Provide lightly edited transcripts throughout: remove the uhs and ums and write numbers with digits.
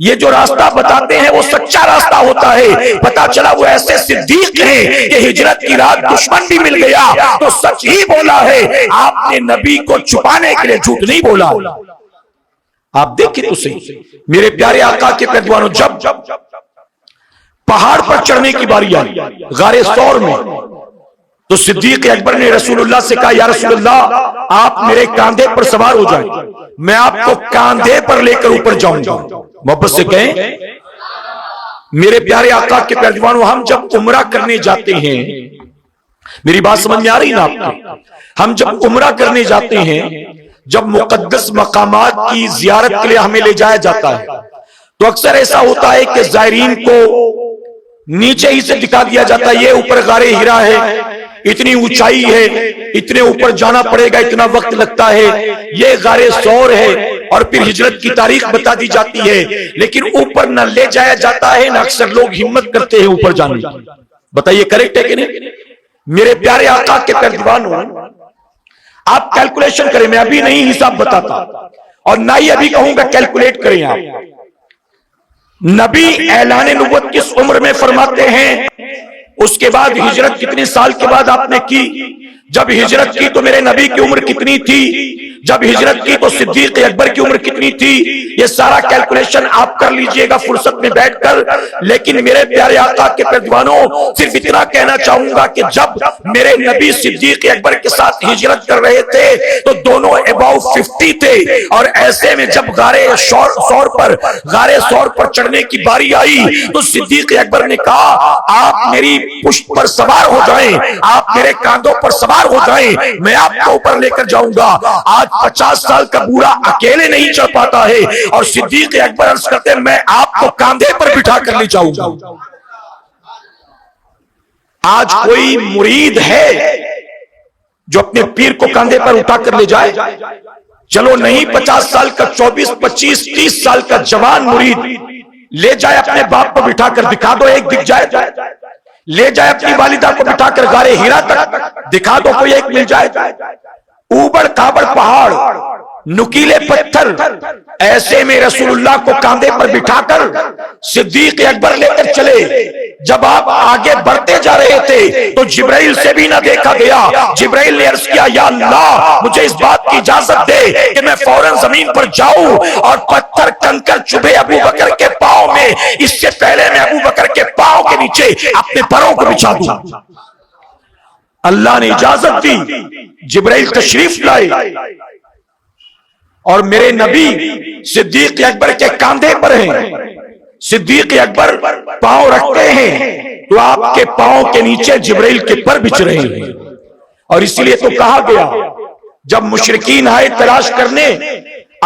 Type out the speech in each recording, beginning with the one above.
یہ جو راستہ بتاتے ہیں وہ سچا راستہ ہوتا ہے. پتا چلا وہ ایسے صدیق ہیں کہ ہجرت کی رات دشمن بھی مل گیا تو سچ ہی بولا ہے. آپ نے نبی کو چھپانے کے لیے جھوٹ نہیں بولا. آپ دیکھیں تو صحیح میرے پیارے آقا کے پیروانوں، جب پہاڑ پر چڑھنے کی باری آئی غار ثور میں، تو صدیق اکبر نے رسول اللہ سے کہا یا رسول اللہ آپ میرے کاندھے پر سوار ہو جائیں، میں آپ کو کاندھے پر لے کر اوپر جاؤں گا. محبت سے کہیں میرے پیارے آقا کے پیروانوں، ہم جب عمرہ کرنے جاتے ہیں، میری بات سمجھ میں آ رہی نا آپ کو؟ ہم جب عمرہ کرنے جاتے ہیں، جب مقدس مقامات کی زیارت کے لیے ہمیں لے جایا جاتا ہے، تو اکثر ایسا ہوتا ہے کہ زائرین کو نیچے ہی سے دکھا دیا جاتا ہے، یہ اوپر غار ہیرا ہے، اتنی اونچائی ہے، اتنے اوپر جانا پڑے گا، اتنا وقت لگتا ہے، یہ غار ثور ہے، اور پھر ہجرت کی تاریخ بتا دی جاتی ہے. لیکن اوپر نہ لے جایا جاتا ہے، نہ اکثر لوگ ہمت کرتے ہیں اوپر جانے کی. بتائیے کریکٹ ہے کہ نہیں؟ میرے پیارے آقا کے پیروانوں، آپ کیلکولیشن کریں، میں ابھی نہیں حساب بتاتا اور نہ ہی ابھی کہوں گا کیلکولیٹ کریں. آپ نبی اعلان نبوت کس عمر میں فرماتے ہیں؟ اس کے بعد ہجرت کتنے سال کے بعد آپ نے کی؟ جب ہجرت کی تو میرے نبی کی عمر کتنی تھی؟ جب ہجرت کی تو صدیق اکبر کی عمر کتنی تھی؟ یہ سارا کیلکولیشن آپ کر لیجئے گا فرصت میں بیٹھ کر. لیکن میرے پیارے آقا کے پیروانوں، صرف اتنا کہنا چاہوں گا کہ جب میرے نبی صدیق اکبر کے ساتھ ہجرت کر رہے تھے تو دونوں اباؤ 50 تھے. اور ایسے میں جب غار ثور پر چڑھنے کی باری آئی تو صدیق اکبر نے کہا آپ میری پشت پر سوار ہو جائیں، آپ میرے کاندھوں پر سوار ہو جائیں، میں آپ کو اوپر لے کر جاؤں گا. آج 50 سال کا بوڑھا اکیلے نہیں چڑھ پاتا ہے، اور صدیق اکبر عرض کرتے ہیں میں آپ کو کاندھے پر بٹھا کر لے جاؤں گا. آج کوئی مرید ہے جو اپنے پیر کو کاندھے پر اٹھا کر لے جائے؟ چلو نہیں 50 سال کا، 24 25 30 سال کا جوان مرید لے جائے، اپنے باپ کو بٹھا کر دکھا دو ایک دکھ جائے، لے جائے اپنی والدہ کو بٹھا کر غار ہیرا تک دکھا دو کوئی ایک مل جائے. اوبڑ کھابڑ پہاڑ، نکیلے پتھر، ایسے میں رسول اللہ کو کاندھے پر بٹھا کر صدیق اکبر لے کر چلے. جب آپ آگے بڑھتے جا رہے تھے تو جبرائیل سے بھی نہ دیکھا گیا. جبرائیل نے عرض کیا یا اللہ مجھے اس بات کی اجازت دے کہ میں فوراً زمین پر جاؤں اور پتھر کنکر چبھے ابو بکر کے پاؤں میں، اس سے پہلے میں ابو بکر کے پاؤں کے نیچے اپنے پروں کو بچھا دوں. اللہ نے اجازت دی، جبرائیل تشریف لائے اور میرے نبی صدیق اکبر کے کاندھے پر ہیں. صدیق اکبر پاؤں رکھتے ہیں تو آپ کے پاؤں کے نیچے جبرائیل کے پر بچھ رہے ہیں. اور اس لیے تو کہا گیا جب مشرکین آئے تلاش کرنے،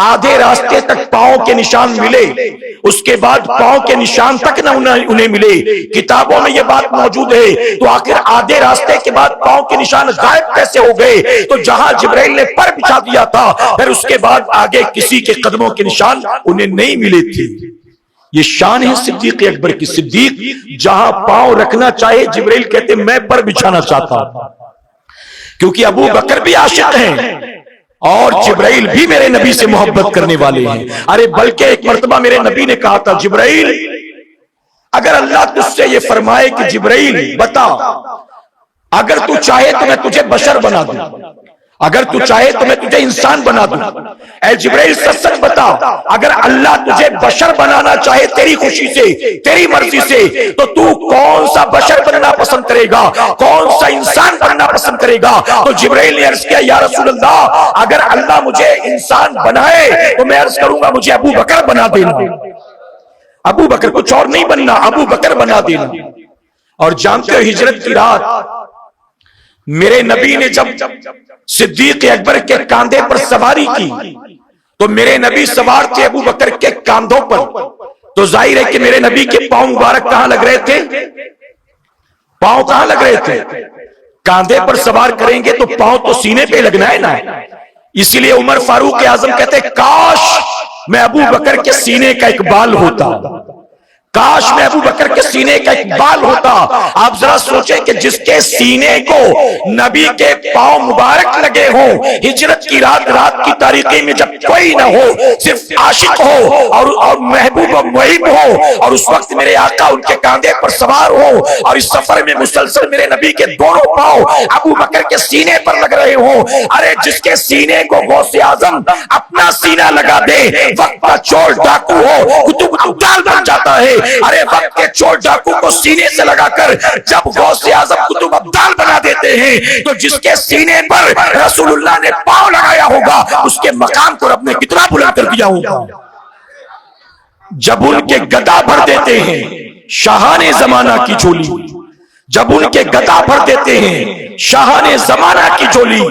آدھے راستے تک پاؤں کے نشان ملے، اس کے بعد پاؤں کے نشان تک نہ انہیں ملے. کتابوں میں یہ بات موجود ہے تو آخر آدھے راستے کے بعد پاؤں کے نشان غائب کیسے ہو گئے؟ تو جہاں جبرائیل نے پر بچھا دیا تھا پھر اس کے بعد آگے کسی کے قدموں کے نشان انہیں نہیں ملے تھے. یہ شان ہے صدیق اکبر کی. صدیق جہاں پاؤں رکھنا چاہے جبرائیل کہتے میں پر بچھانا چاہتا ہوں، کیونکہ ابو بکر بھی عاشق ہیں اور جبرائیل بھی میرے نبی سے محبت کرنے والے ہیں. ارے بلکہ ایک مرتبہ میرے نبی نے کہا تھا جبرائیل اگر اللہ تجھ سے یہ فرمائے کہ جبرائیل بتا اگر تو چاہے تو میں تجھے بشر بنا دوں، اگر تو چاہے تو میں تجھے انسان بنا دوں. اے جبرائیل سچ سچ بتا اگر اللہ تجھے بشر بنانا چاہے تیری خوشی سے، تیری مرضی سے، تو تو کون سا بشر بننا پسند کرے گا، کون سا انسان بننا پسند کرے گا؟ تو جبرائیل نے عرض کیا یا رسول اللہ اگر اللہ مجھے انسان بنائے تو میں عرض کروں گا مجھے ابو بکر بنا دینا. ابو بکر، کچھ اور نہیں بننا، ابو بکر بنا دینا. اور جانتے ہو ہجرت کی رات میرے نبی نے جب صدیق اکبر کے کاندھے پر سواری کی تو میرے نبی سوار تھے ابو بکر کے کاندھوں پر. تو ظاہر ہے کہ میرے نبی کے پاؤں مبارک کہاں لگ رہے تھے؟ پاؤں کہاں لگ رہے تھے؟ کاندھے پر سوار کریں گے تو پاؤں تو سینے پہ لگنا ہے نا. اسی لیے عمر فاروق اعظم کہتے ہیں کاش میں ابو بکر کے سینے کا ایک بال ہوتا، کاش میں ابو بکر کے سینے کا ایک بال ہوتا. آپ ذرا سوچیں کہ جس کے سینے کو نبی کے پاؤں مبارک لگے ہوں, ہجرت کی رات کی تاریکی میں جب کوئی نہ ہو, صرف عاشق ہو اور محبوب و محب ہو, اور اس وقت میرے آقا ان کے کاندھے پر سوار ہو, اور اس سفر میں مسلسل میرے نبی کے دونوں پاؤں ابو بکر کے سینے پر لگ رہے ہوں. ارے جس کے سینے کو غوث اعظم اپنا سینہ لگا دے, وقت کا چور ڈاکو ہو قطب ابدال بن جاتا ہے. ارے وقت کے چور ڈاکو کو سینے سے لگا کر جب غوث اعظم قطب ابدال بنا دیتے ہیں, تو جس کے سینے پر رسول اللہ نے پاؤں لگایا ہوگا اس کے مقام کو رب نے کتنا بلند کر دیا ہوگا. جب ان کے گدا بھر دیتے ہیں شاہان زمانہ کی جھولی, جب ان کے گدا بھر دیتے ہیں شاہان زمانہ کی جھولی,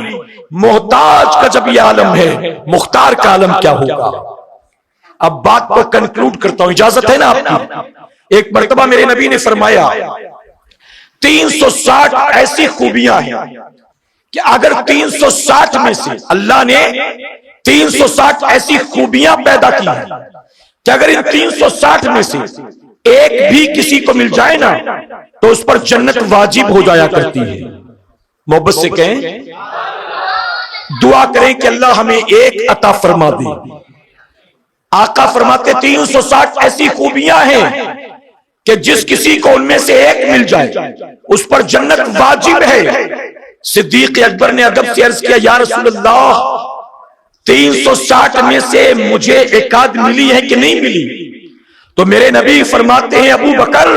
محتاج کا جب یہ عالم ہے مختار کا عالم کیا ہوگا. اب بات کو کنکلوڈ کرتا ہوں, اجازت ہے نا آپ کی. ایک مرتبہ میرے نبی نے فرمایا 360 ایسی خوبیاں ہیں کہ اگر 360 میں سے اللہ نے 360 ایسی خوبیاں پیدا کی ہیں کہ اگر ان 360 میں سے ایک بھی کسی کو مل جائے نا تو اس پر جنت واجب ہو جایا کرتی ہے. محبت سے کہیں, دعا کریں کہ اللہ ہمیں ایک عطا فرما دے. آقا فرماتے 360 ایسی خوبیاں ہیں کہ جس کسی کو ان میں سے ایک مل جائے اس پر جنت واجب ہے. صدیق اکبر نے ادب سے عرض کیا, یا رسول اللہ 360 میں سے مجھے ایک آدھ ملی ہے کہ نہیں ملی؟ تو میرے نبی فرماتے ہیں ابو بکر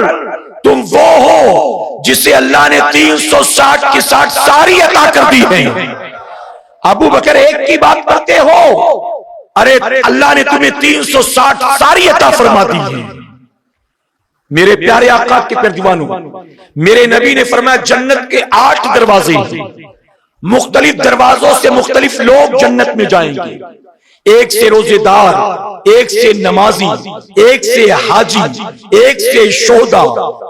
تم وہ ہو جسے اللہ نے 360 کی 60 ساری عطا کر دی ہیں. ابو بکر ایک کی بات کرتے ہو, ارے اللہ نے تمہیں 360 ساری عطا فرما دی ہے. میرے پیارے آقا کے پیارے دیوانوں, میرے نبی نے فرمایا جنت کے 8 دروازے, مختلف دروازوں سے مختلف لوگ جنت میں جائیں گے. ایک سے روزے دار, ایک سے نمازی, ایک سے حاجی, ایک سے شہدا,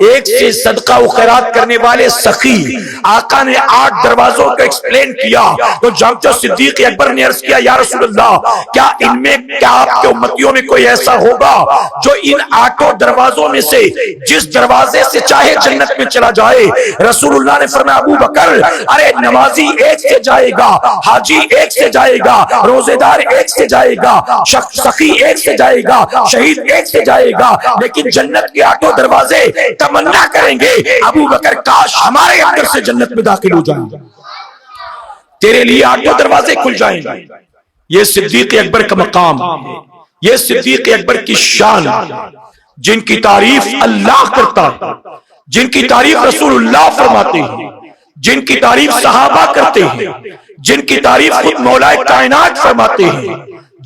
ایک سے صدقہ و خیرات کرنے والے سخی. آقا نے 8 دروازوں کو ایکسپلین کیا تو جانچو صدیق اکبر نے عرض کیا, یا رسول اللہ کیا ان میں کیا آپ کے امتیوں میں کوئی ایسا ہوگا جو ان 8 دروازوں میں سے جس دروازے سے چاہے جنت میں چلا جائے؟ رسول اللہ نے فرمایا ابو بکر ارے نمازی ایک سے جائے گا, حاجی ایک سے جائے گا, روزے دار ایک سے جائے گا, سخی ایک سے جائے گا, شہید ایک سے جائے گا, لیکن جنت کے 8 دروازے تمنا کریں گے ابو بکر کاش ہمارے اندر سے جنت میں داخل ہو جائیں, تیرے لیے 8 دروازے کھل جائیں گے. یہ صدیق اکبر کا مقام, یہ صدیق اکبر کی شان, جن کی تعریف اللہ کرتا ہے, جن کی تعریف رسول اللہ فرماتے ہیں, جن کی تعریف صحابہ کرتے ہیں, جن کی تعریف خود مولا کائنات فرماتے ہیں,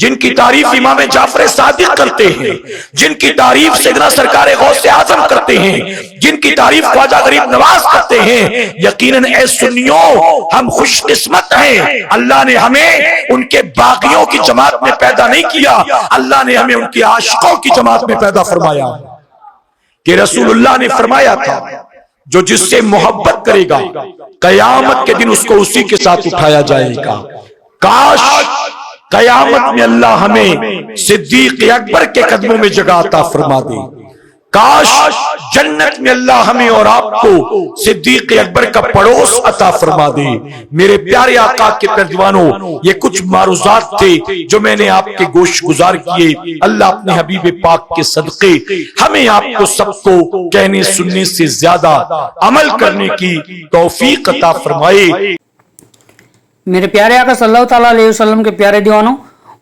جن کی تعریف امام جعفر صادق کرتے ہیں, جن کی تعریف سیدنا سرکار غوث اعظم کرتے ہیں, جن کی تعریف خواجہ غریب نواز کرتے ہیں. یقیناً اے سنیوں ہم خوش قسمت ہیں, اللہ نے ہمیں ان کے باغیوں کی جماعت میں پیدا نہیں کیا, اللہ نے ہمیں ان کے عاشقوں کی جماعت میں پیدا فرمایا. کہ رسول اللہ نے فرمایا تھا جو جس سے محبت کرے گا قیامت کے دن اس کو اسی کے ساتھ اٹھایا جائے گا. کاش قیامت میں اللہ ہمیں صدیق اکبر کے قدموں میں جگہ عطا فرما دے, کاش جنت میں اللہ ہمیں اور آپ کو صدیق اکبر کا پڑوس عطا فرما دے. میرے پیارے آقا کے پردوانوں, یہ کچھ معروضات تھے جو میں نے آپ کے گوش گزار کیے. اللہ اپنے حبیب پاک کے صدقے ہمیں آپ کو سب کو کہنے سننے سے زیادہ عمل کرنے کی توفیق عطا فرمائے. میرے پیارے آقا صلی اللہ تعالیٰ علیہ وسلم کے پیارے دیوانوں,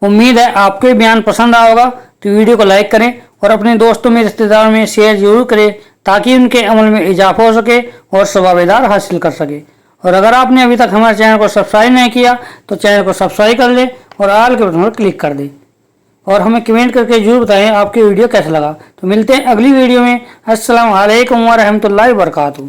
امید ہے آپ کو بیان پسند آیا ہوگا تو ویڈیو کو لائک کریں اور اپنے دوستوں میں رشتہ داروں میں شیئر ضرور کریں تاکہ ان کے عمل میں اضافہ ہو سکے اور ثواب دار حاصل کر سکے. اور اگر آپ نے ابھی تک ہمارے چینل کو سبسکرائب نہیں کیا تو چینل کو سبسکرائب کر لیں اور آل کے بٹن پر کلک کر دیں, اور ہمیں کمنٹ کر کے ضرور بتائیں آپ کی ویڈیو کیسا لگا. تو ملتے ہیں اگلی ویڈیو میں. السلام علیکم ورحمۃ اللہ وبرکاتہ.